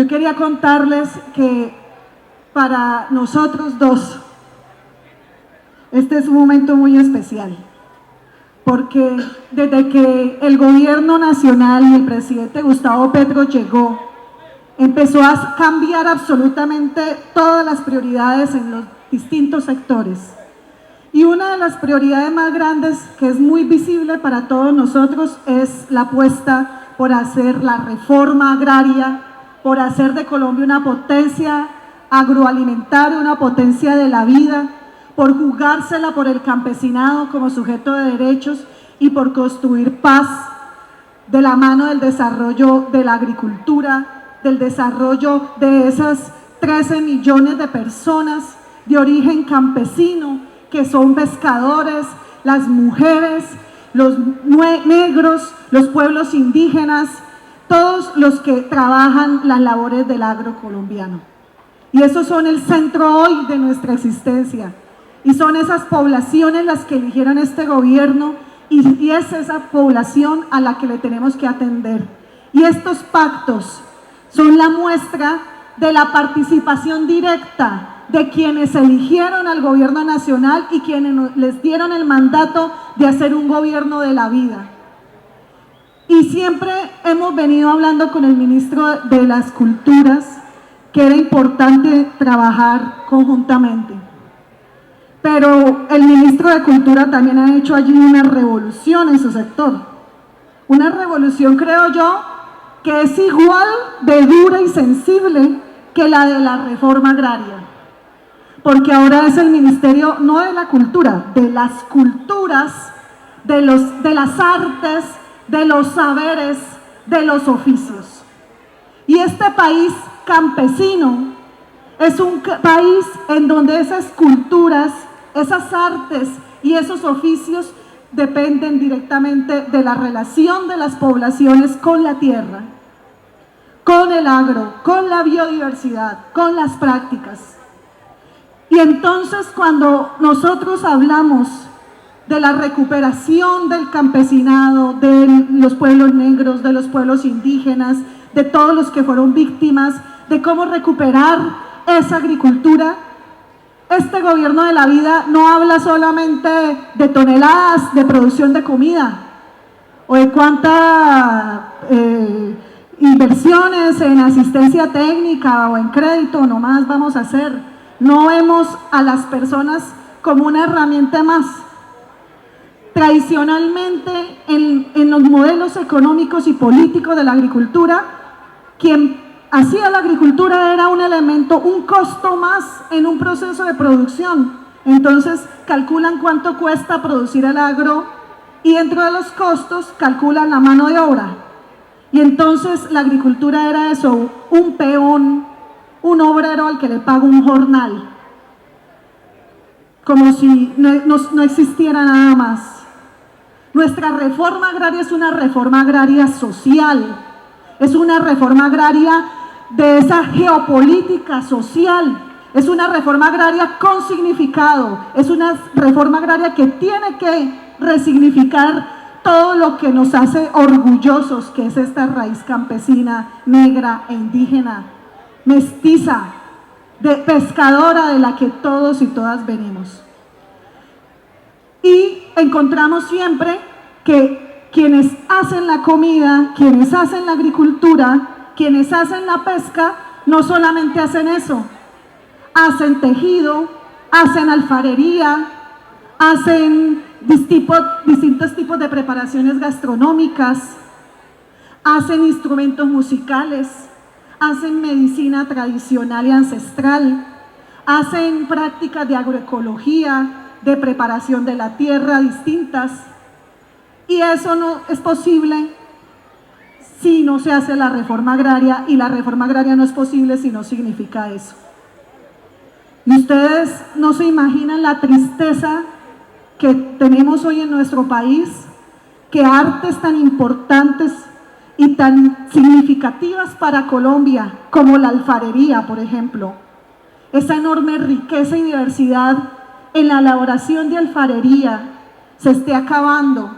Yo quería contarles que para nosotros dos, este es un momento muy especial, porque desde que el gobierno nacional y el presidente Gustavo Petro llegó, empezó a cambiar absolutamente todas las prioridades en los distintos sectores. Y una de las prioridades más grandes, que es muy visible para todos nosotros, es la apuesta por hacer la reforma agraria, por hacer de Colombia una potencia agroalimentaria, una potencia de la vida, por jugársela por el campesinado como sujeto de derechos y por construir paz de la mano del desarrollo de la agricultura, del desarrollo de esas 13 millones de personas de origen campesino, que son pescadores, las mujeres, los negros, los pueblos indígenas, todos los que trabajan las labores del agro colombiano. Y esos son el centro hoy de nuestra existencia. Y son esas poblaciones las que eligieron este gobierno y es esa población a la que le tenemos que atender. Y estos pactos son la muestra de la participación directa de quienes eligieron al gobierno nacional y quienes les dieron el mandato de hacer un gobierno de la vida. Y siempre hemos venido hablando con el ministro de las Culturas que era importante trabajar conjuntamente. Pero el ministro de Cultura también ha hecho allí una revolución en su sector. Una revolución, creo yo, que es igual de dura y sensible que la de la reforma agraria. Porque ahora es el ministerio no de la cultura, de las culturas, de las artes, de los saberes, de los oficios. Y este país campesino es un país en donde esas culturas, esas artes y esos oficios dependen directamente de la relación de las poblaciones con la tierra, con el agro, con la biodiversidad, con las prácticas. Y entonces cuando nosotros hablamos de la recuperación del campesinado, de los pueblos negros, de los pueblos indígenas, de todos los que fueron víctimas, de cómo recuperar esa agricultura, este gobierno de la vida no habla solamente de toneladas de producción de comida o de cuántas inversiones en asistencia técnica o en crédito nomás vamos a hacer. No vemos a las personas como una herramienta más. Tradicionalmente, en los modelos económicos y políticos de la agricultura, quien hacía la agricultura era un elemento, un costo más en un proceso de producción. Entonces, calculan cuánto cuesta producir el agro y dentro de los costos calculan la mano de obra. Y entonces la agricultura era eso, un peón, un obrero al que le paga un jornal, como si no existiera nada más. Nuestra reforma agraria es una reforma agraria social, es una reforma agraria de esa geopolítica social, es una reforma agraria con significado, es una reforma agraria que tiene que resignificar todo lo que nos hace orgullosos, que es esta raíz campesina, negra e indígena, mestiza, de pescadora de la que todos y todas venimos. Y encontramos siempre que quienes hacen la comida, quienes hacen la agricultura, quienes hacen la pesca, no solamente hacen eso, hacen tejido, hacen alfarería, hacen distintos tipos de preparaciones gastronómicas, hacen instrumentos musicales, hacen medicina tradicional y ancestral, hacen prácticas de agroecología, de preparación de la tierra distintas, y eso no es posible si no se hace la reforma agraria, y la reforma agraria no es posible si no significa eso. Y ustedes no se imaginan la tristeza que tenemos hoy en nuestro país, que artes tan importantes y tan significativas para Colombia, como la alfarería, por ejemplo, esa enorme riqueza y diversidad en la elaboración de alfarería, se esté acabando.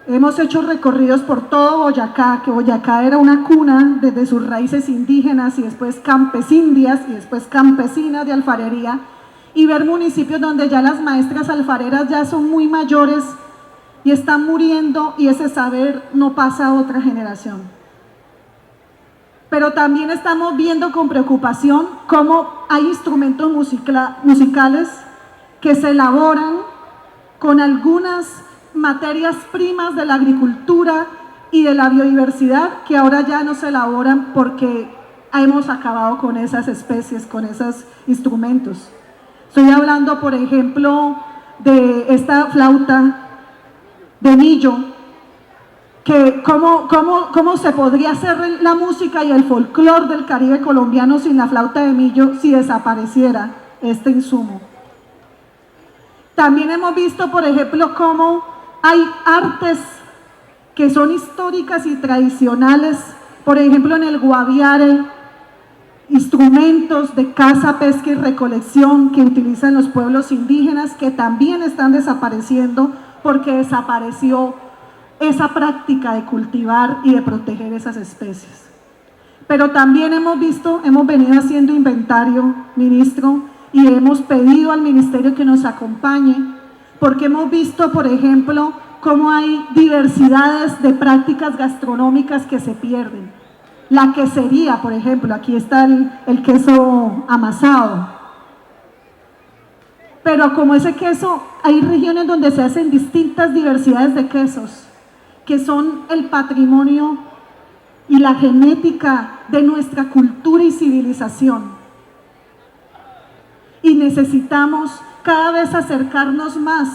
Hemos hecho recorridos por todo Boyacá, que Boyacá era una cuna desde sus raíces indígenas y después campesindias y después campesinas de alfarería, y ver municipios donde ya las maestras alfareras ya son muy mayores y están muriendo y ese saber no pasa a otra generación. Pero también estamos viendo con preocupación cómo hay instrumentos musicales que se elaboran con algunas materias primas de la agricultura y de la biodiversidad que ahora ya no se elaboran porque hemos acabado con esas especies, con esos instrumentos. Estoy hablando, por ejemplo, de esta flauta de millo, que cómo se podría hacer la música y el folclore del Caribe colombiano sin la flauta de millo si desapareciera este insumo. También hemos visto, por ejemplo, cómo hay artes que son históricas y tradicionales, por ejemplo en el Guaviare, instrumentos de caza, pesca y recolección que utilizan los pueblos indígenas que también están desapareciendo porque desapareció esa práctica de cultivar y de proteger esas especies. Pero también hemos venido haciendo inventario, ministro, y hemos pedido al ministerio que nos acompañe, porque hemos visto, por ejemplo, cómo hay diversidades de prácticas gastronómicas que se pierden. La quesería, por ejemplo, aquí está el queso amasado. Pero como ese queso, hay regiones donde se hacen distintas diversidades de quesos, que son el patrimonio y la genética de nuestra cultura y civilización. Y necesitamos cada vez acercarnos más,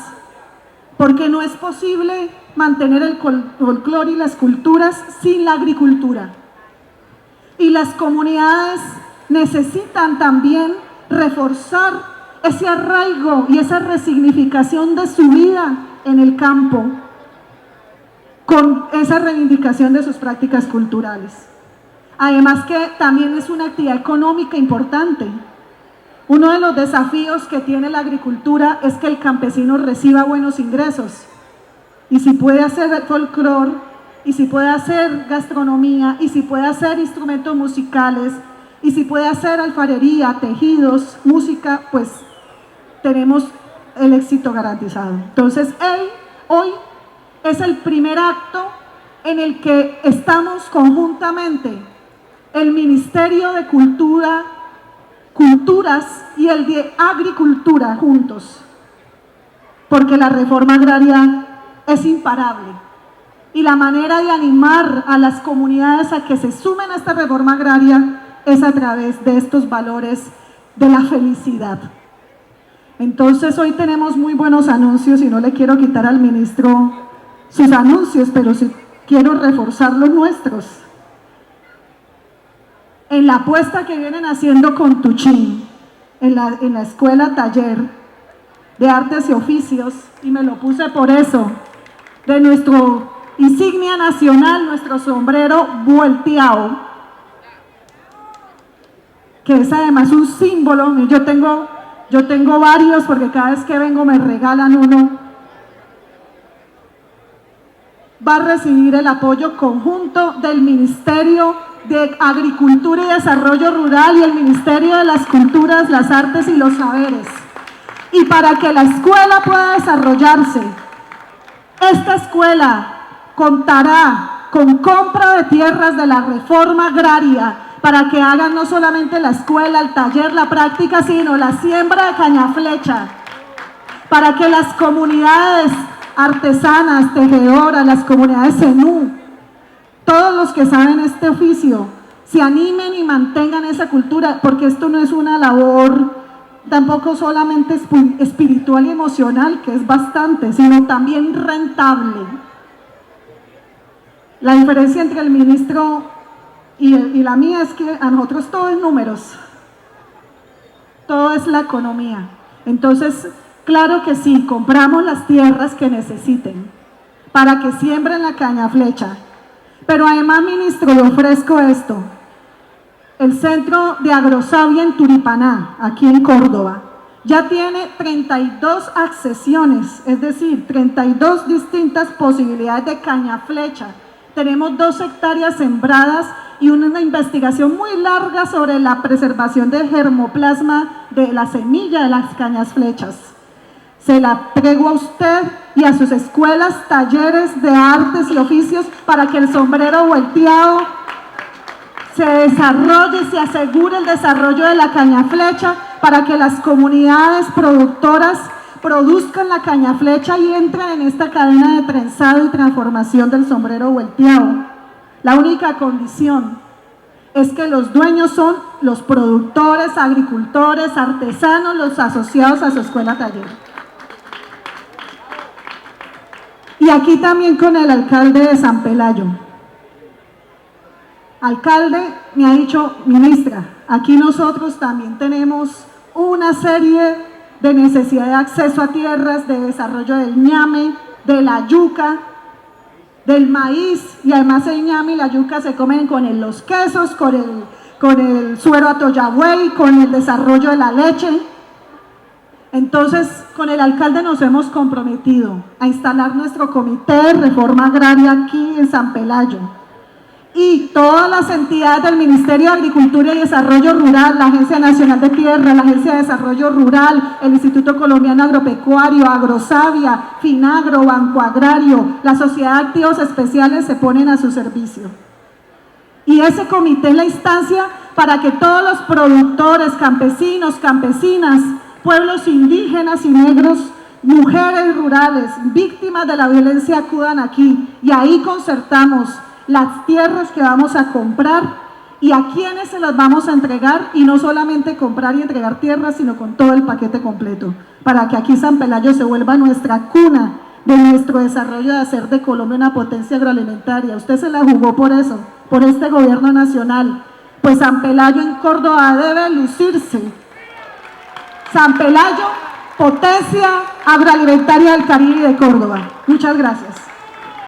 porque no es posible mantener el folclore y las culturas sin la agricultura. Y las comunidades necesitan también reforzar ese arraigo y esa resignificación de su vida en el campo, con esa reivindicación de sus prácticas culturales. Además que también es una actividad económica importante. Uno de los desafíos que tiene la agricultura es que el campesino reciba buenos ingresos. Y si puede hacer folclore, y si puede hacer gastronomía, y si puede hacer instrumentos musicales, y si puede hacer alfarería, tejidos, música, pues tenemos el éxito garantizado. Entonces, hoy es el primer acto en el que estamos conjuntamente el Ministerio de Culturas y el de Agricultura juntos, porque la reforma agraria es imparable y la manera de animar a las comunidades a que se sumen a esta reforma agraria es a través de estos valores de la felicidad. Entonces hoy tenemos muy buenos anuncios y no le quiero quitar al ministro sus anuncios, pero sí quiero reforzar los nuestros. En la apuesta que vienen haciendo con Tuchín, en la escuela taller de artes y oficios, y me lo puse por eso, de nuestro insignia nacional, nuestro sombrero volteado, que es además un símbolo. Yo tengo varios porque cada vez que vengo me regalan uno. Va a recibir el apoyo conjunto del Ministerio de Agricultura y Desarrollo Rural y el Ministerio de las Culturas, las Artes y los Saberes. Y para que la escuela pueda desarrollarse, esta escuela contará con compra de tierras de la reforma agraria para que hagan no solamente la escuela, el taller, la práctica, sino la siembra de cañaflecha, para que las comunidades artesanas, tejedoras, las comunidades zenú, todos los que saben este oficio, se animen y mantengan esa cultura, porque esto no es una labor tampoco solamente espiritual y emocional, que es bastante, sino también rentable. La diferencia entre el ministro y la mía es que a nosotros todo es números, todo es la economía. Entonces, claro que sí, compramos las tierras que necesiten para que siembren la cañaflecha. Pero además, ministro, le ofrezco esto. El Centro de Agrosavia en Turipaná, aquí en Córdoba, ya tiene 32 accesiones, es decir, 32 distintas posibilidades de caña flecha. Tenemos 2 hectáreas sembradas y una investigación muy larga sobre la preservación del germoplasma de la semilla de las cañas flechas. Se la prego a usted y a sus escuelas, talleres de artes y oficios para que el sombrero volteado se desarrolle y se asegure el desarrollo de la caña flecha, para que las comunidades productoras produzcan la caña flecha y entren en esta cadena de trenzado y transformación del sombrero volteado. La única condición es que los dueños son los productores, agricultores, artesanos, los asociados a su escuela taller. Y aquí también con el alcalde de San Pelayo. Alcalde, me ha dicho, ministra, aquí nosotros también tenemos una serie de necesidad de acceso a tierras, de desarrollo del ñame, de la yuca, del maíz, y además el ñame y la yuca se comen con los quesos, con el suero atoyabuey, con el desarrollo de la leche. Entonces, con el alcalde nos hemos comprometido a instalar nuestro comité de reforma agraria aquí en San Pelayo. Y todas las entidades del Ministerio de Agricultura y Desarrollo Rural, la Agencia Nacional de Tierra, la Agencia de Desarrollo Rural, el Instituto Colombiano Agropecuario, Agrosavia, Finagro, Banco Agrario, la Sociedad de Activos Especiales se ponen a su servicio. Y ese comité es la instancia para que todos los productores, campesinos, campesinas, pueblos indígenas y negros, mujeres rurales, víctimas de la violencia acudan aquí, y ahí concertamos las tierras que vamos a comprar y a quienes se las vamos a entregar, y no solamente comprar y entregar tierras, sino con todo el paquete completo, para que aquí San Pelayo se vuelva nuestra cuna de nuestro desarrollo, de hacer de Colombia una potencia agroalimentaria. Usted se la jugó por eso, por este gobierno nacional. Pues San Pelayo en Córdoba debe lucirse. San Pelayo, potencia agroalimentaria del Caribe y de Córdoba. Muchas gracias.